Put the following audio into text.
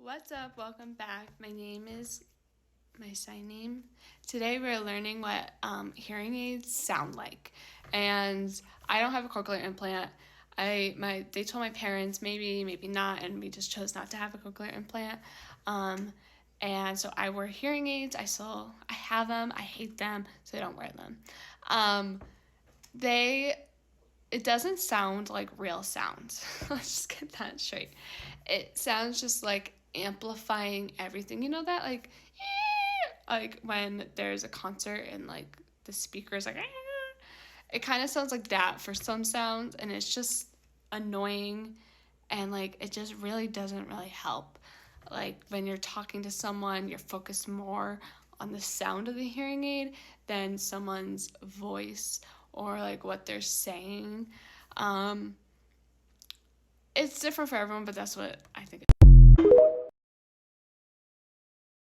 What's up? Welcome back. My name is my sign name. Today we're learning what hearing aids sound like, and I don't have a cochlear implant. They told my parents maybe not, and we just chose not to have a cochlear implant. And so I wear hearing aids. I have them. I hate them, so I don't wear them. It doesn't sound like real sounds. Let's just get that straight. It sounds just like amplifying everything. You know that like when there's a concert and like the speakers like it kind of sounds like that for some sounds, and it's just annoying, and like it just really doesn't really help. Like when you're talking to someone, you're focused more on the sound of the hearing aid than someone's voice or like what they're saying. It's different for everyone, but that's what I think.